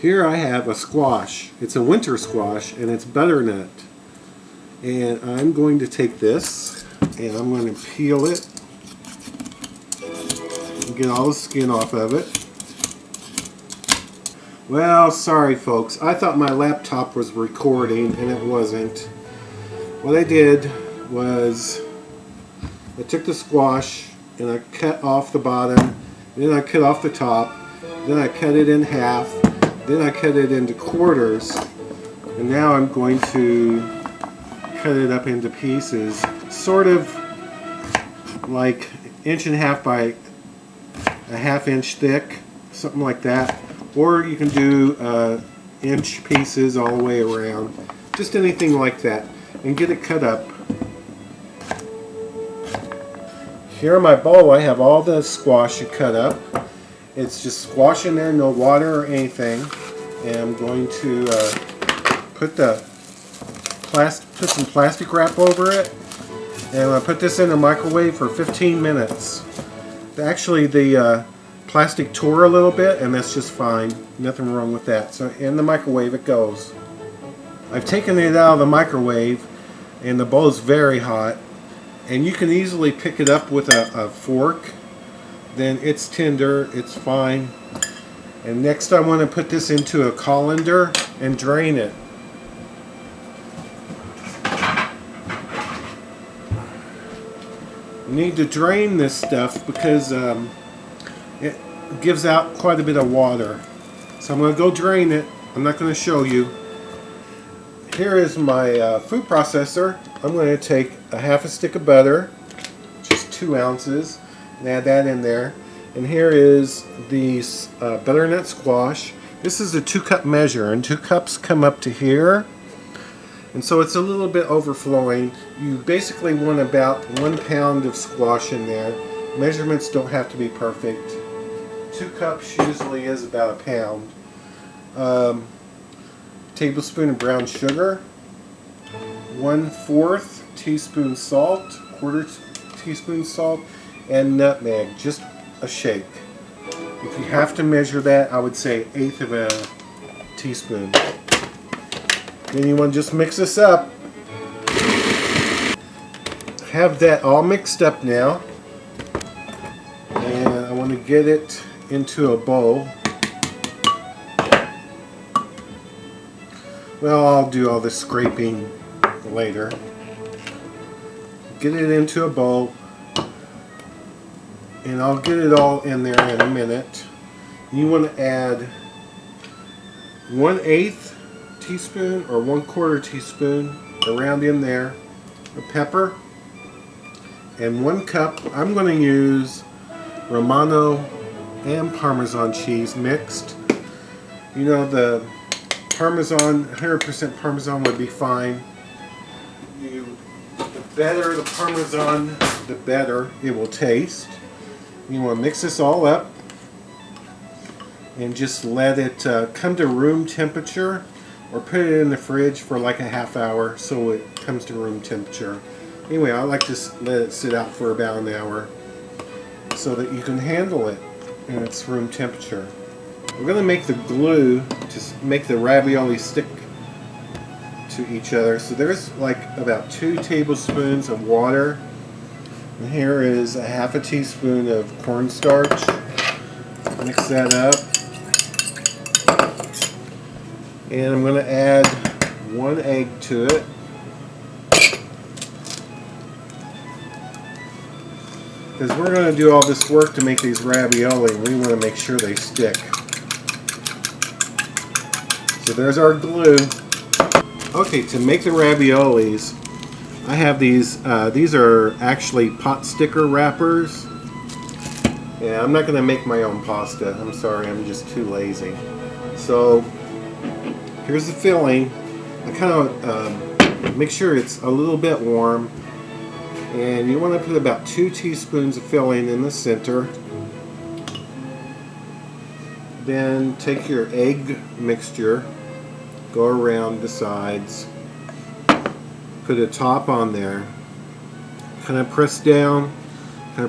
Here I have a squash. It's a winter squash and it's butternut. And I'm going to take this and I'm going to peel it and get all the skin off of it. Well, sorry folks, I thought my laptop was recording and it wasn't. What I did was I took the squash and I cut off the bottom, then I cut off the top, then I cut it in half, then I cut it into quarters, and now I'm going to cut it up into pieces, sort of like 1.5 by a 1/2 inch thick, something like that. Or you can do inch pieces all the way around, just anything like that, and get it cut up. Here in my bowl I have all the squash cut up. It's just squash in there, no water or anything. And I'm going to put some plastic wrap over it. And I'm going to put this in the microwave for 15 minutes. Actually the plastic tore a little bit and that's just fine. Nothing wrong with that. So in the microwave it goes. I've taken it out of the microwave and the bowl is very hot. And you can easily pick it up with a fork. Then it's tender, it's fine. And next I want to put this into a colander and drain it. You need to drain this stuff because it gives out quite a bit of water. So I'm going to go drain it. I'm not going to show you. Here is my food processor. I'm going to take a 1/2 stick of butter, just 2 ounces, and add that in there. And here is the butternut squash. This is a 2-cup measure, and 2 cups come up to here. And so it's a little bit overflowing. You basically want about 1 pound of squash in there. Measurements don't have to be perfect. 2 cups usually is about 1 pound. Tablespoon of brown sugar, 1/4 teaspoon salt, 1/4 teaspoon salt, and nutmeg, just a shake. If you have to measure that, I would say 1/8 of a teaspoon. Then you want to just mix this up. Have that all mixed up now, and I want to get it into a bowl. Well, I'll do all the scraping later. Get it into a bowl, and I'll get it all in there in a minute. You want to add 1/8 teaspoon or 1/4 teaspoon around in there of pepper, and 1 cup. I'm going to use Romano and Parmesan cheese mixed. You know, the Parmesan, 100% Parmesan would be fine. The better the Parmesan, the better it will taste. You want to mix this all up and just let it come to room temperature, or put it in the fridge for like a 1/2 hour so it comes to room temperature. Anyway, I like to let it sit out for about an hour so that you can handle it in its room temperature. We're going to make the glue to make the ravioli stick to each other. So there's like about 2 tablespoons of water. And here is a 1/2 teaspoon of cornstarch. Mix that up. And I'm going to add 1 egg to it. Because we're going to do all this work to make these ravioli, and we want to make sure they stick. So there's our glue. Okay, to make the raviolis, I have these. These are actually pot sticker wrappers. Yeah, I'm not going to make my own pasta. I'm sorry, I'm just too lazy. So here's the filling. I kind of make sure it's a little bit warm. And you want to put about 2 teaspoons of filling in the center. Then take your egg mixture, go around the sides, put a top on there, kind of press down in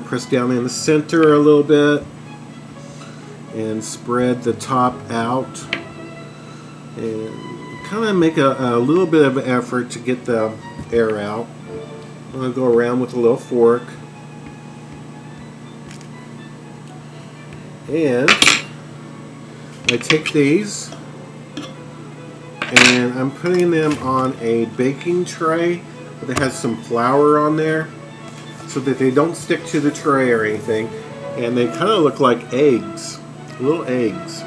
the center a little bit, and spread the top out. and kind of make a little bit of an effort to get the air out. I'm going to go around with a little fork, and I take these and I'm putting them on a baking tray that has some flour on there so that they don't stick to the tray or anything, and they kind of look like eggs, little eggs.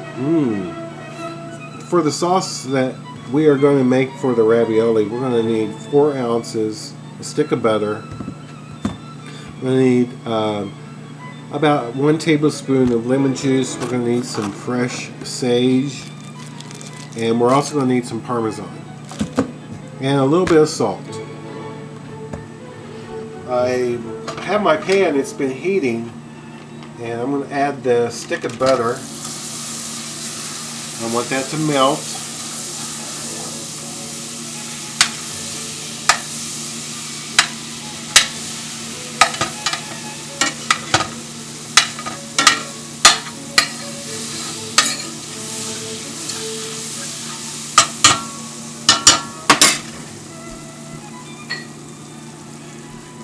For the sauce that we are going to make for the ravioli, we're going to need 4 ounces, a stick of butter. We're going to need about 1 tablespoon of lemon juice. We're going to need some fresh sage, and we're also going to need some parmesan and a little bit of salt. I have my pan, it's been heating, and I'm going to add the stick of butter. I want that to melt.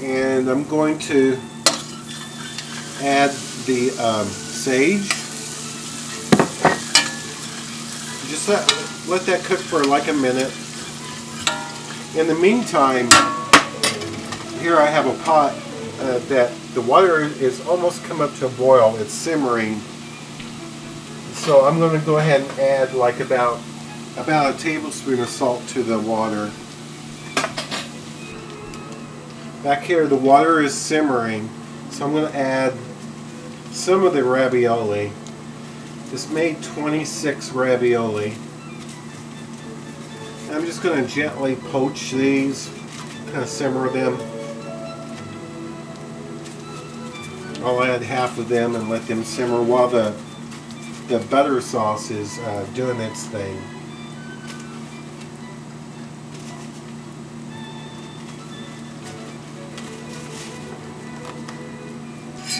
And I'm going to add the sage. Just let that cook for like a minute. In the meantime, here I have a pot that the water is almost come up to a boil. It's simmering. So I'm going to go ahead and add like about a tablespoon of salt to the water. Back here the water is simmering, so I'm going to add some of the ravioli. This made 26 ravioli. I'm just going to gently poach these, kind of simmer them. I'll add half of them and let them simmer while the butter sauce is doing its thing.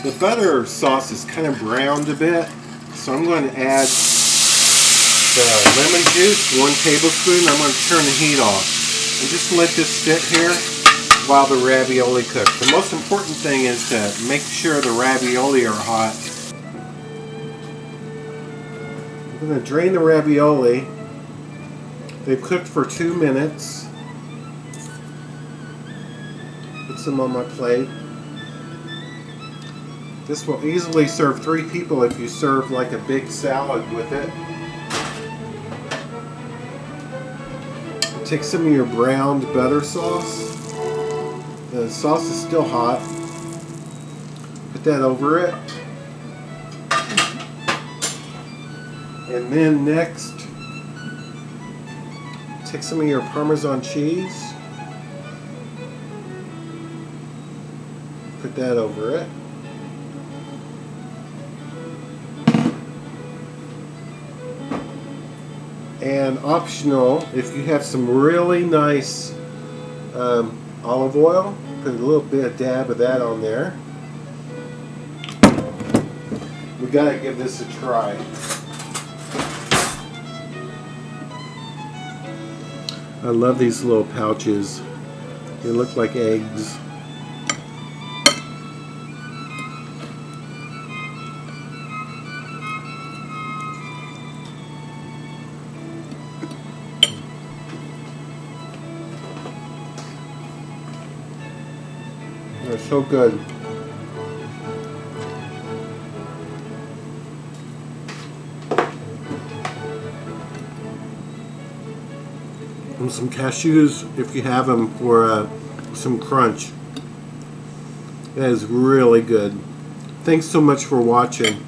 The butter sauce is kind of browned a bit, so I'm going to add the lemon juice, 1 tablespoon. I'm going to turn the heat off and just let this sit here while the ravioli cooks. The most important thing is to make sure the ravioli are hot. I'm going to drain the ravioli. They've cooked for 2 minutes. Put some on my plate. This will easily serve 3 people if you serve like a big salad with it. Take some of your browned butter sauce. The sauce is still hot. Put that over it. And then next, take some of your Parmesan cheese. Put that over it. And optional, if you have some really nice olive oil, put a little bit of dab of that on there. We gotta give this a try. I love these little pouches. They look like eggs. They're so good. And some cashews, if you have them, for some crunch. That is really good. Thanks so much for watching.